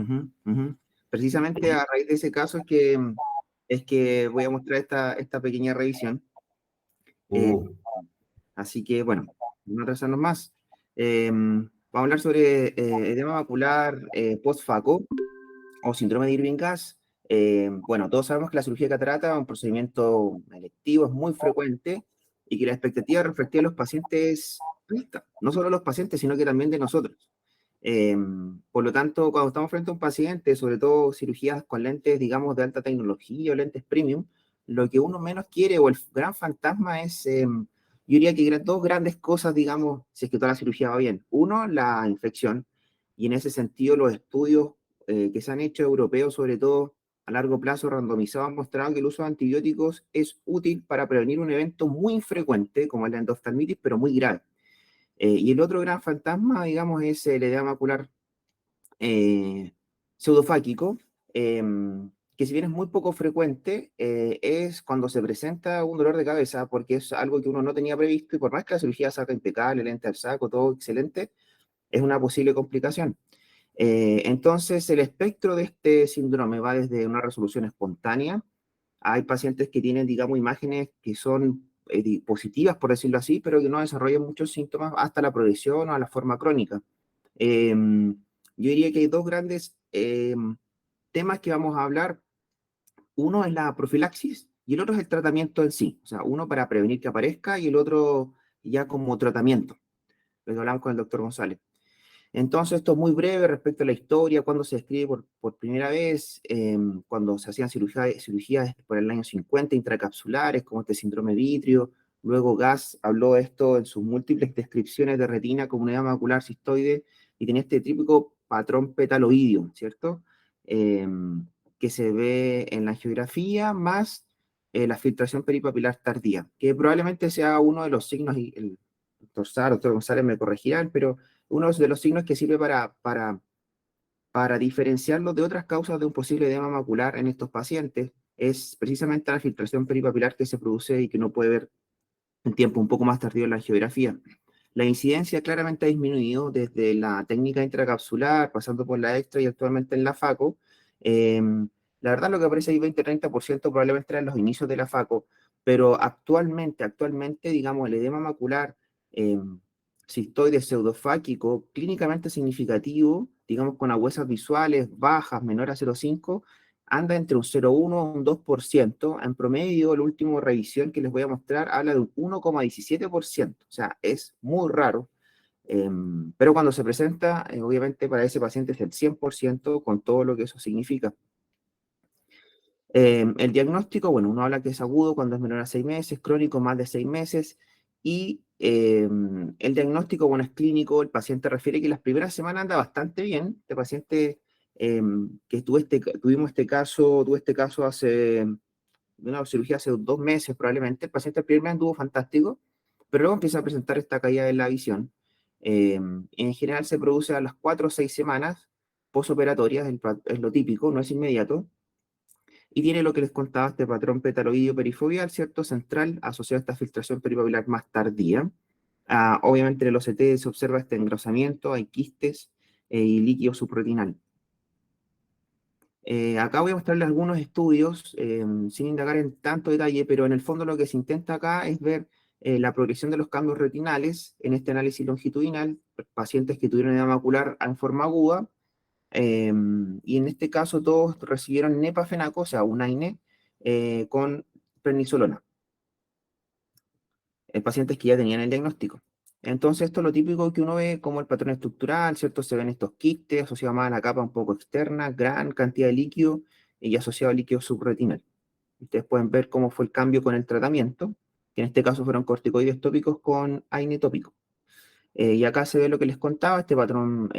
Ujú, ujú. Precisamente a raíz de ese caso es que voy a mostrar esta pequeña revisión. Eh, Uh, Así que, bueno, no atrasarnos más. Vamos a hablar sobre edema macular post-FACO o síndrome de Irving-Gass. Bueno, todos sabemos que la cirugía de catarata es un procedimiento electivo, es muy frecuente y que la expectativa reflectiva de los pacientes es alta. No solo los pacientes, sino que también de nosotros. Eh, por lo tanto, cuando estamos frente a un paciente, sobre todo cirugías con lentes, digamos, de alta tecnología o lentes premium, lo que uno menos quiere o el gran fantasma es, yo diría que dos grandes cosas, digamos, si es que toda la cirugía va bien. Uno, la infección, y en ese sentido los estudios que se han hecho europeos, sobre todo a largo plazo, randomizados, han mostrado que el uso de antibióticos es útil para prevenir un evento muy infrecuente, como la endoftalmitis, pero muy grave. Y el otro gran fantasma, digamos, es el edema macular eh, pseudofáquico, eh, que si bien es muy poco frecuente, es cuando se presenta un dolor de cabeza, porque es algo que uno no tenía previsto y por más que la cirugía salga impecable, lente al saco, todo excelente, es una posible complicación. Entonces, el espectro de este síndrome va desde una resolución espontánea. Hay pacientes que tienen, digamos, imágenes que son positivas, por decirlo así, pero que no desarrollan muchos síntomas hasta la progresión o a la forma crónica. Yo diría que hay dos grandes temas que vamos a hablar. Uno es la profilaxis y el otro es el tratamiento en sí. O sea, uno para prevenir que aparezca y el otro ya como tratamiento. Lo que hablamos con el doctor González. Entonces, esto es muy breve respecto a la historia, cuando se escribe por primera vez, cuando se hacían cirugías por el año 50 intracapsulares, como este síndrome vitrio. Luego Gass habló de esto en sus múltiples descripciones de retina como unidad macular cistoide y tenía este típico patrón petaloideo, ¿cierto? Que se ve en la angiografía más la filtración peripapilar tardía, que probablemente sea uno de los signos, y el doctor González me corregirán, pero uno de los signos que sirve para diferenciarlo de otras causas de un posible edema macular en estos pacientes es precisamente la filtración peripapilar que se produce y que uno puede ver en tiempo un poco más tardío en la angiografía. La incidencia claramente ha disminuido desde la técnica intracapsular, pasando por la extra y actualmente en la FACO. Eh, la verdad lo que aparece ahí 20-30% probablemente era en los inicios de la FACO, pero actualmente, digamos, el edema macular eh, cistoide pseudofáquico clínicamente significativo, digamos con agudezas visuales bajas, menor a 0,5, anda entre un 0,1 y un 2%. En promedio, la última revisión que les voy a mostrar habla de un 1,17%. O sea, es muy raro. Pero cuando se presenta, obviamente para ese paciente es el 100% con todo lo que eso significa. El diagnóstico, bueno, uno habla que es agudo cuando es menor a 6 meses, crónico más de 6 meses, y el diagnóstico, bueno, es clínico, el paciente refiere que las primeras semanas anda bastante bien, este paciente que tuve este caso de una cirugía hace 2 meses probablemente, el paciente el primer mes anduvo fantástico, pero luego empieza a presentar esta caída de la visión. En general se produce a las 4 o 6 semanas posoperatorias, es lo típico, no es inmediato, y tiene lo que les contaba, este patrón petaloideo perifobial, ¿cierto? Central, asociado a esta filtración peripapilar más tardía. Obviamente en el OCT se observa este engrosamiento, hay quistes y líquido subretinal. Acá voy a mostrarles algunos estudios, sin indagar en tanto detalle, pero en el fondo lo que se intenta acá es ver la progresión de los cambios retinales en este análisis longitudinal, pacientes que tuvieron edema macular en forma aguda, y en este caso todos recibieron nepafenaco, o sea, un AINE, con prednisolona, en pacientes que ya tenían el diagnóstico. Entonces, esto es lo típico que uno ve como el patrón estructural, ¿cierto? Se ven estos quistes asociados más a la capa un poco externa, gran cantidad de líquido y asociado al líquido subretinal. Ustedes pueden ver cómo fue el cambio con el tratamiento, que en este caso fueron corticoides tópicos con AINE tópico. Y acá se ve lo que les contaba, este patrón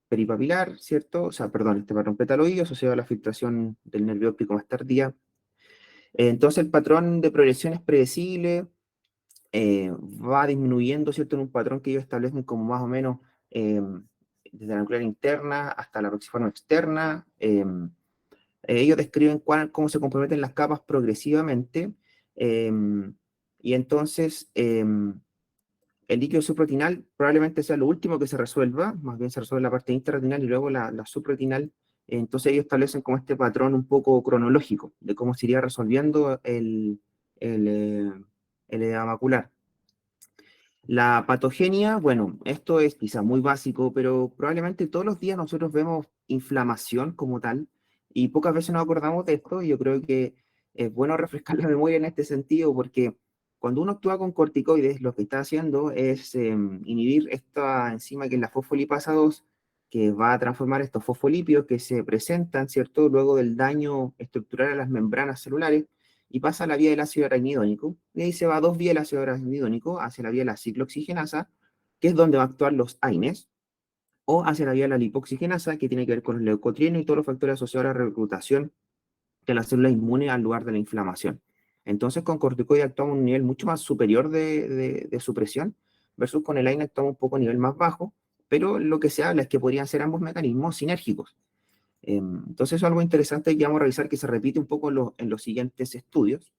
peripapilar, ¿cierto? O sea, perdón, este patrón petaloideo asociado a la filtración del nervio óptico más tardía. Entonces, el patrón de progresión es predecible, va disminuyendo, ¿cierto? En un patrón que ellos establecen como más o menos eh, desde la nuclear interna hasta la roxiforme externa. Ellos describen cómo se comprometen las capas progresivamente, y entonces El líquido suprarrenal probablemente sea lo último que se resuelva, más bien se resuelve la parte intrarrenal y luego la suprarrenal. Entonces ellos establecen como este patrón un poco cronológico de cómo se iría resolviendo el, eh, el edema macular. La patogenia, bueno, esto es quizá muy básico, pero probablemente todos los días nosotros vemos inflamación como tal y pocas veces nos acordamos de esto. Y yo creo que es bueno refrescar la memoria en este sentido porque cuando uno actúa con corticoides, lo que está haciendo es inhibir esta enzima que es la fosfolipasa 2, que va a transformar estos fosfolípidos que se presentan, ¿cierto?, luego del daño estructural a las membranas celulares y pasa a la vía del ácido araquidónico, y ahí se va a dos vías del ácido araquidónico, hacia la vía de la ciclooxigenasa, que es donde va a actuar los AINES, o hacia la vía de la lipoxigenasa, que tiene que ver con el leucotrieno y todos los factores asociados a la reclutación de la célula inmune al lugar de la inflamación. Entonces, con corticoide actuamos a un nivel mucho más superior de supresión, versus con el AINE actuamos un poco a nivel más bajo, pero lo que se habla es que podrían ser ambos mecanismos sinérgicos. Entonces, eso es algo interesante que vamos a revisar que se repite un poco en los siguientes estudios.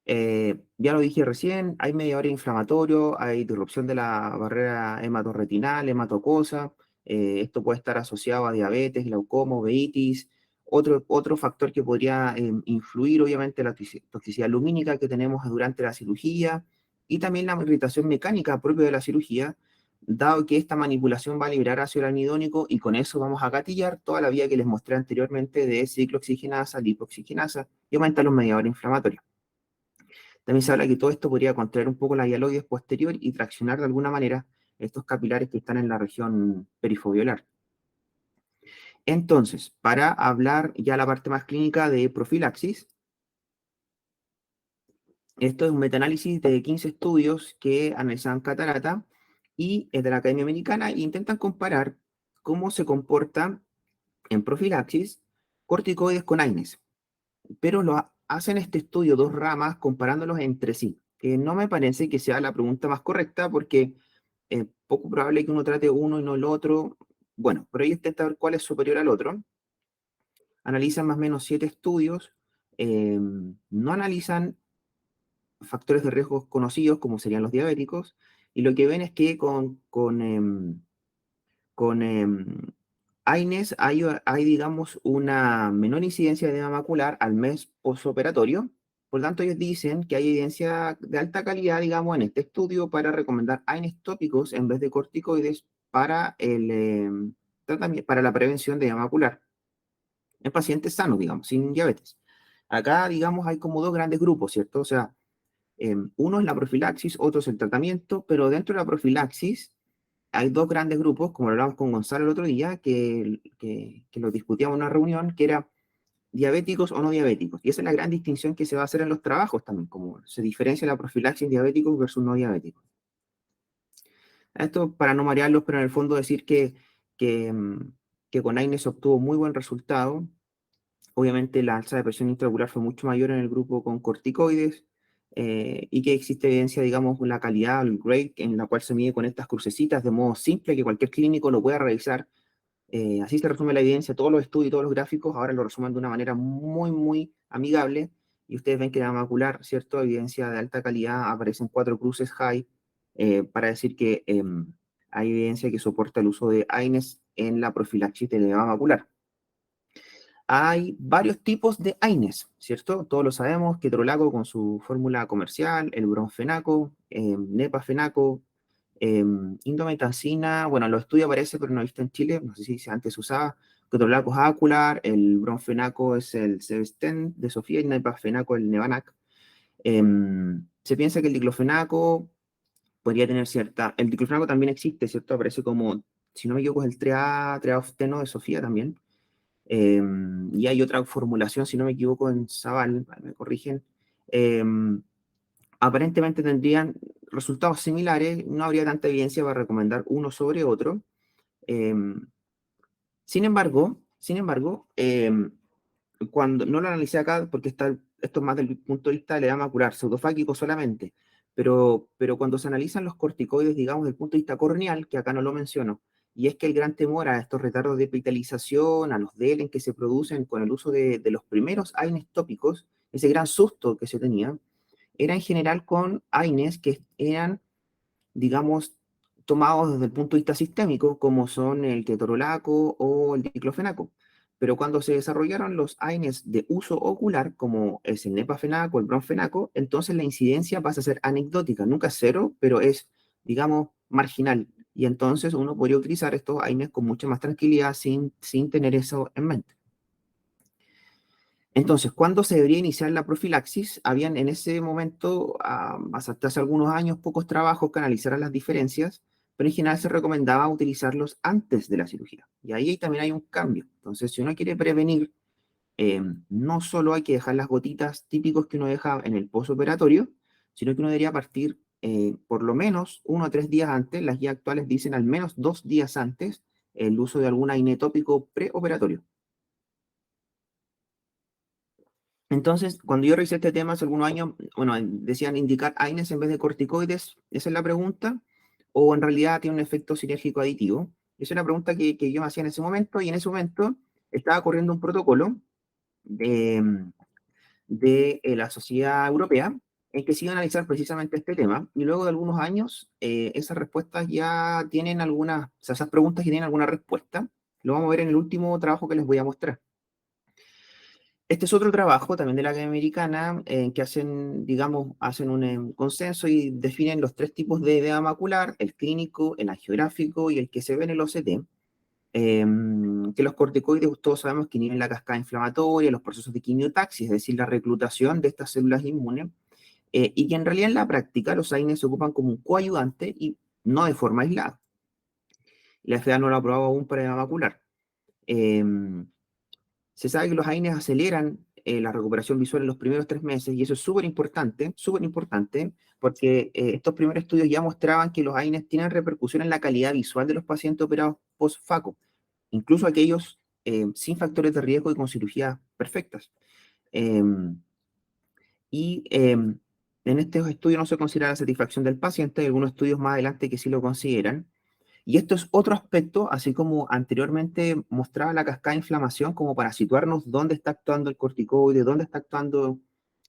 Ya lo dije recién, hay mediadores inflamatorios, hay disrupción de la barrera hematorretinal, hematocosa, esto puede estar asociado a diabetes, glaucoma, uveitis. Otro factor que podría influir, obviamente, la toxicidad lumínica que tenemos durante la cirugía y también la irritación mecánica propia de la cirugía, dado que esta manipulación va a liberar ácido aranidónico y con eso vamos a gatillar toda la vía que les mostré anteriormente de ciclooxigenasa, lipoxigenasa y aumentar los mediadores inflamatorios. También se habla que todo esto podría contraer un poco la hialoides posterior y traccionar de alguna manera estos capilares que están en la región perifobiolar. Entonces, para hablar ya la parte más clínica de profilaxis, esto es un metaanálisis de 15 estudios que analizan catarata y es de la Academia Americana e intentan comparar cómo se comporta en profilaxis corticoides con AINES. Pero hacen este estudio dos ramas comparándolos entre sí, que no me parece que sea la pregunta más correcta porque es poco probable que uno trate uno y no el otro. Bueno, pero ellos intentan ver cuál es superior al otro. Analizan más o menos 7 estudios, no analizan factores de riesgo conocidos como serían los diabéticos, y lo que ven es que con AINES hay, digamos, una menor incidencia de edema macular al mes posoperatorio. Por lo tanto, ellos dicen que hay evidencia de alta calidad, digamos, en este estudio para recomendar AINES tópicos en vez de corticoides para para la prevención de edema macular en pacientes sanos, digamos, sin diabetes. Acá, digamos, hay como dos grandes grupos, ¿cierto? O sea, uno es la profilaxis, otro es el tratamiento, pero dentro de la profilaxis hay dos grandes grupos, como lo hablamos con Gonzalo el otro día, que lo discutíamos en una reunión, que era diabéticos o no diabéticos. Y esa es la gran distinción que se va a hacer en los trabajos también, como se diferencia la profilaxis diabéticos versus no diabéticos. Esto para no marearlos, pero en el fondo decir que, mm, que con AINES obtuvo muy buen resultado. Obviamente la alza de presión intraocular fue mucho mayor en el grupo con corticoides, y que existe evidencia, digamos, la calidad, el grade, en la cual se mide con estas crucecitas de modo simple que cualquier clínico lo pueda realizar. Así se resume la evidencia, todos los estudios y todos los gráficos ahora lo resumen de una manera muy, muy amigable, y ustedes ven que la macular, ¿cierto? Evidencia de alta calidad, aparecen 4 cruces high, para decir que hay evidencia que soporta el uso de AINES en la profilaxis de edema macular. Hay varios tipos de AINES, ¿cierto? Todos lo sabemos, ketorolaco con su fórmula comercial, el bromfenaco, nepafenaco, indometacina, bueno, lo estudio aparece, pero no he visto en Chile, no sé si antes se usaba. Ketorolaco es Acular, el bromfenaco es el Sevesten de Sofía y nepafenaco el Nevanac. Se piensa que el diclofenaco podría tener el diclofenaco también existe, ¿cierto? Aparece como, si no me equivoco, es el treafteno de Sofía también. Y hay otra formulación, si no me equivoco, en Sabal, me corrigen. Eh, Aparentemente tendrían resultados similares, no habría tanta evidencia para recomendar uno sobre otro. Eh, sin embargo, cuando no lo analicé acá, porque esto es más del punto de vista de la edema macular, pseudofágico solamente, pero cuando se analizan los corticoides, digamos, desde el punto de vista corneal, que acá no lo menciono, y es que el gran temor a estos retardos de epitelización, a los DELEN que se producen con el uso de los primeros AINES tópicos, ese gran susto que se tenía, era en general con AINES que eran, digamos, tomados desde el punto de vista sistémico, como son el ketorolaco o el diclofenaco. Pero cuando se desarrollaron los AINES de uso ocular, como es el nepafenaco, el bromfenaco, entonces la incidencia pasa a ser anecdótica, nunca es cero, pero es, digamos, marginal. Y entonces uno podría utilizar estos AINES con mucha más tranquilidad sin tener eso en mente. Entonces, ¿cuándo se debería iniciar la profilaxis? Habían en ese momento, hasta hace algunos años, pocos trabajos que analizaran las diferencias, pero en general se recomendaba utilizarlos antes de la cirugía. Y ahí también hay un cambio. Entonces, si uno quiere prevenir, no solo hay que dejar las gotitas típicos que uno deja en el postoperatorio, sino que uno debería partir por lo menos 1 o 3 días antes. Las guías actuales dicen al menos 2 días antes el uso de algún AINE tópico preoperatorio. Entonces, cuando yo revisé este tema hace algunos años, bueno, decían indicar AINES en vez de corticoides, esa es la pregunta, o en realidad tiene un efecto sinérgico aditivo. Esa es la pregunta que yo me hacía en ese momento, y en ese momento estaba corriendo un protocolo de la Sociedad Europea en que se iba a analizar precisamente este tema, y luego de algunos años, esas respuestas ya tienen algunas, o sea, esas preguntas ya tienen alguna respuesta. Lo vamos a ver en el último trabajo que les voy a mostrar. Este es otro trabajo también de la Academia Americana en que hacen, digamos, hacen un consenso y definen los 3 tipos de edema macular: el clínico, el angiográfico y el que se ve en el OCT. Que los corticoides, todos sabemos que inhiben la cascada inflamatoria, los procesos de quimiotaxis, es decir, la reclutación de estas células inmunes, y que en realidad en la práctica los AINES se ocupan como un coayudante y no de forma aislada. La FDA no lo ha aprobado aún para edema macular. Eh, Se sabe que los AINES aceleran la recuperación visual en los primeros 3 meses, y eso es súper importante, porque estos primeros estudios ya mostraban que los AINES tienen repercusión en la calidad visual de los pacientes operados post-FACO, incluso aquellos sin factores de riesgo y con cirugías perfectas. Eh, en estos estudios no se considera la satisfacción del paciente, hay algunos estudios más adelante que sí lo consideran. Y esto es otro aspecto, así como anteriormente mostraba la cascada de inflamación como para situarnos dónde está actuando el corticoide, dónde está actuando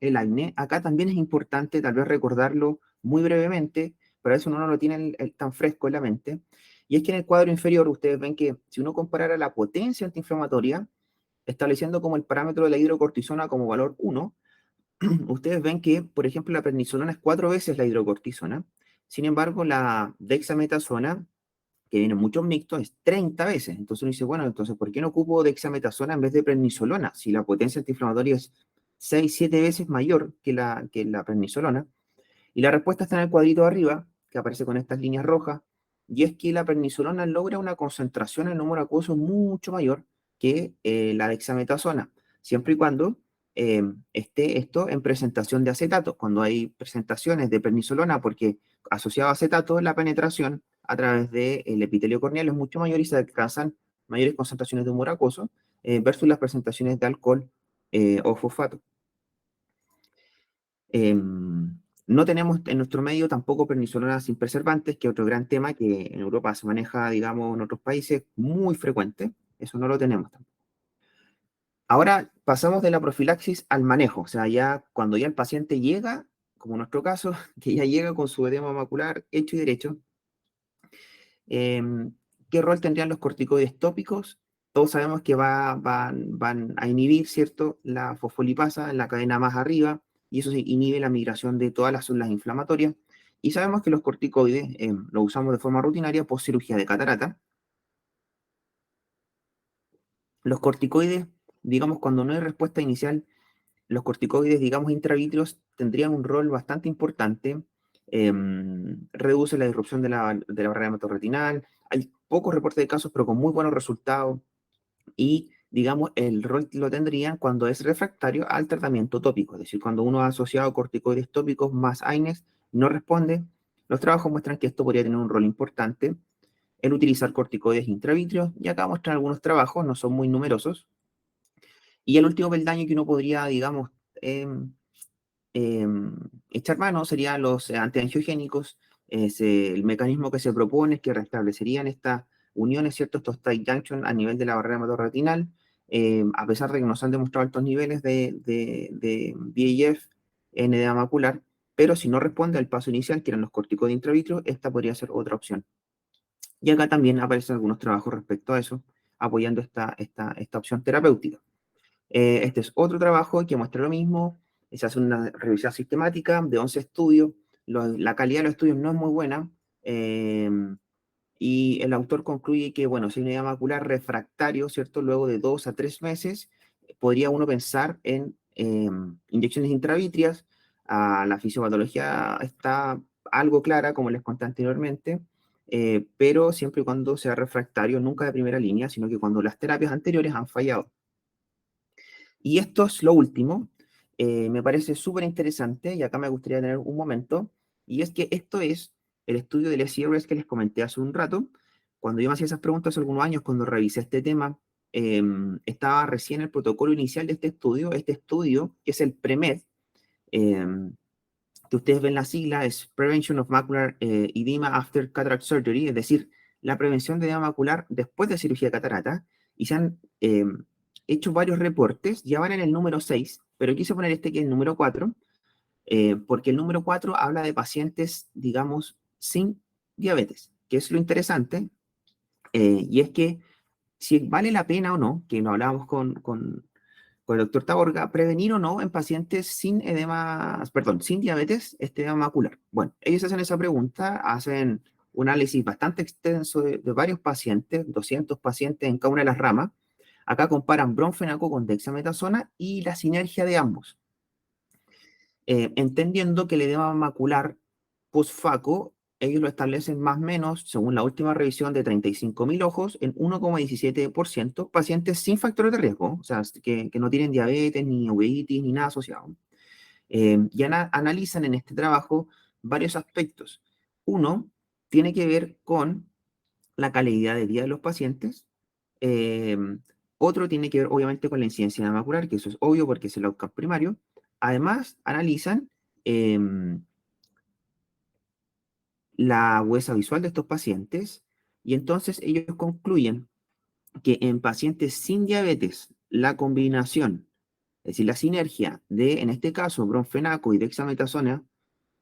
el AINE. Acá también es importante tal vez recordarlo muy brevemente, pero eso uno no lo tiene tan fresco en la mente. Y es que en el cuadro inferior ustedes ven que si uno comparara la potencia antiinflamatoria, estableciendo como el parámetro de la hidrocortisona como valor 1, ustedes ven que, por ejemplo, la prednisolona es 4 veces la hidrocortisona. Sin embargo, la dexametasona, que viene en muchos mixtos, es 30 veces. Entonces uno dice, bueno, entonces, ¿por qué no ocupo dexametasona en vez de prednisolona? Si la potencia antiinflamatoria es 6, 7 veces mayor que la prednisolona. Y la respuesta está en el cuadrito de arriba, que aparece con estas líneas rojas, y es que la prednisolona logra una concentración en el número acuoso mucho mayor que la dexametasona, siempre y cuando esté esto en presentación de acetato. Cuando hay presentaciones de prednisolona, porque asociado a acetato, la penetración a través del epitelio corneal es mucho mayor y se alcanzan mayores concentraciones de humor acuoso versus las presentaciones de alcohol o fosfato. No tenemos en nuestro medio tampoco prednisolona sin preservantes, que es otro gran tema que en Europa se maneja, digamos, en otros países muy frecuente. Eso no lo tenemos tampoco. Ahora pasamos de la profilaxis al manejo, o sea, ya cuando ya el paciente llega, como en nuestro caso, que ya llega con su edema macular hecho y derecho. ¿Qué rol tendrían los corticoides tópicos? Todos sabemos que van a inhibir, ¿cierto?, la fosfolipasa en la cadena más arriba, y eso inhibe la migración de todas las células inflamatorias. Y sabemos que los corticoides los usamos de forma rutinaria post cirugía de catarata. Los corticoides, digamos, cuando no hay respuesta inicial, los corticoides, digamos, intravítreos tendrían un rol bastante importante. Reduce la disrupción de la barrera hematoretinal. Hay pocos reportes de casos, pero con muy buenos resultados. Y, digamos, el rol lo tendrían cuando es refractario al tratamiento tópico, es decir, cuando uno ha asociado corticoides tópicos más AINES, no responde. Los trabajos muestran que esto podría tener un rol importante en utilizar corticoides intravítreos, y acá muestran algunos trabajos, no son muy numerosos. Y el último peldaño que uno podría, digamos, echar mano serían los antiangiogénicos. El mecanismo que se propone es que restablecerían estas uniones, ¿cierto? Estos tight junction a nivel de la barrera hematoretinal, a pesar de que no se han demostrado altos niveles de VEGF en edema macular. pero si no responde al paso inicial, que eran los corticoides intravitreos, esta podría ser otra opción. Y acá también aparecen algunos trabajos respecto a eso, apoyando esta opción terapéutica. Este es otro trabajo que muestra lo mismo, se hace una revisión sistemática de 11 estudios, la calidad de los estudios no es muy buena, y el autor concluye que, bueno, si hay un edema macular refractario, ¿cierto? Luego de 2 a 3 meses, podría uno pensar en inyecciones intravítreas. La fisiopatología está algo clara, como les conté anteriormente, pero siempre y cuando sea refractario, nunca de primera línea, sino que cuando las terapias anteriores han fallado. Y esto es lo último, me parece súper interesante, y acá me gustaría tener un momento, y es que esto es el estudio del SIRS que les comenté hace un rato. Cuando yo me hacía esas preguntas hace algunos años, cuando revisé este tema, estaba recién el protocolo inicial de este estudio, que es el PREMED, que ustedes ven la sigla, es Prevention of Macular Edema After Cataract Surgery, es decir, la prevención de edema macular después de cirugía de catarata, y se han hecho varios reportes, ya van en el número 6, pero quise poner este que es el número 4, porque el número 4 habla de pacientes, digamos, sin diabetes, que es lo interesante, y es que si vale la pena o no, que lo hablábamos con el doctor Taborga, prevenir o no en pacientes sin edema, perdón, sin diabetes, este edema macular. Bueno, ellos hacen esa pregunta, hacen un análisis bastante extenso de varios pacientes, 200 pacientes en cada una de las ramas. Acá comparan bromfenaco con dexametasona y la sinergia de ambos, entendiendo que el edema macular postfaco, ellos lo establecen más o menos, según la última revisión de 35.000 ojos, en 1,17% pacientes sin factores de riesgo, o sea, que no tienen diabetes, ni uveitis, ni nada asociado. Y analizan en este trabajo varios aspectos. Uno tiene que ver con la calidad de vida de los pacientes. Eh, Otro tiene que ver, obviamente, con la incidencia macular, que eso es obvio porque es el outcome primario. Además, analizan la huesa visual de estos pacientes, y entonces ellos concluyen que en pacientes sin diabetes, la combinación, es decir, la sinergia de, en este caso, bromfenaco y dexametasona,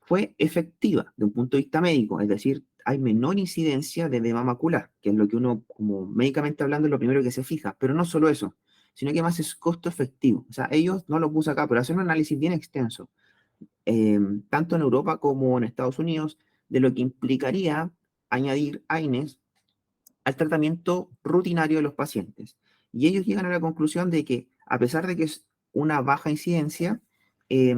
fue efectiva de un punto de vista médico, es decir, hay menor incidencia de edema macular, que es lo que uno, como médicamente hablando, es lo primero que se fija, pero no solo eso, sino que más es costo efectivo. O sea, ellos no lo puse acá, pero hacen un análisis bien extenso, tanto en Europa como en Estados Unidos, de lo que implicaría añadir AINES al tratamiento rutinario de los pacientes. Y ellos llegan a la conclusión de que, a pesar de que es una baja incidencia, eh,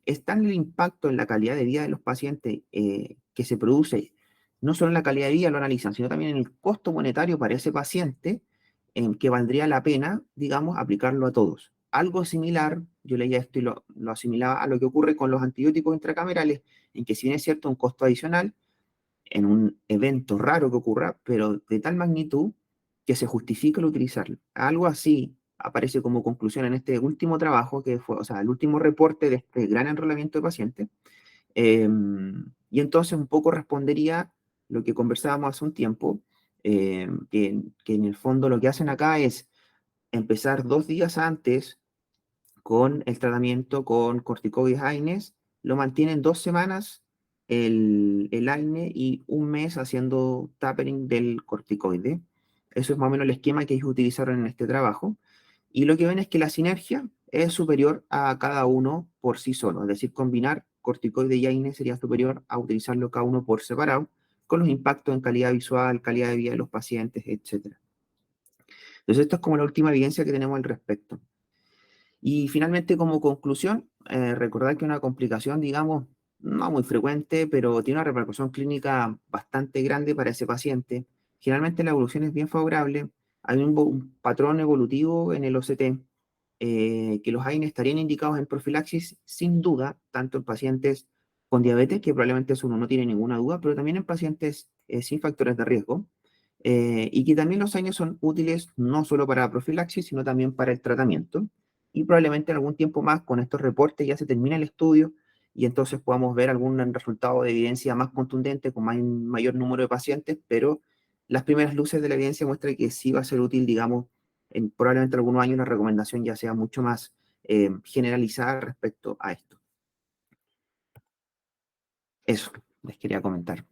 es tan el impacto en la calidad de vida de los pacientes que se produce, no solo en la calidad de vida lo analizan, sino también en el costo monetario para ese paciente, que valdría la pena, digamos, aplicarlo a todos. Algo similar, yo leía esto y lo asimilaba a lo que ocurre con los antibióticos intracamerales, en que si bien es cierto un costo adicional, en un evento raro que ocurra, pero de tal magnitud que se justifica el utilizarlo. Algo así aparece como conclusión en este último trabajo, que fue, o sea, el último reporte de este gran enrolamiento de pacientes. Eh, y entonces un poco respondería lo que conversábamos hace un tiempo, que en el fondo lo que hacen acá es empezar 2 días antes con el tratamiento con corticoides AINES, lo mantienen 2 semanas el AINE y un mes haciendo tapering del corticoide. Eso es más o menos el esquema que ellos utilizaron en este trabajo. Y lo que ven es que la sinergia es superior a cada uno por sí solo. Es decir, combinar corticoide y AINE sería superior a utilizarlo cada uno por separado, con los impactos en calidad visual, calidad de vida de los pacientes, etc. Entonces, esto es como la última evidencia que tenemos al respecto. Y finalmente, como conclusión, recordar que una complicación, digamos, no muy frecuente, pero tiene una repercusión clínica bastante grande para ese paciente. Generalmente la evolución es bien favorable. Hay un patrón evolutivo en el OCT, que los AINE estarían indicados en profilaxis sin duda, tanto en pacientes con diabetes, que probablemente eso uno no tiene ninguna duda, pero también en pacientes sin factores de riesgo, y que también los AINES son útiles no solo para profilaxis, sino también para el tratamiento. Y probablemente en algún tiempo más con estos reportes ya se termina el estudio y entonces podamos ver algún resultado de evidencia más contundente con mayor número de pacientes, pero las primeras luces de la evidencia muestran que sí va a ser útil, digamos, en probablemente algunos años la recomendación ya sea mucho más generalizada respecto a esto. Eso les quería comentar.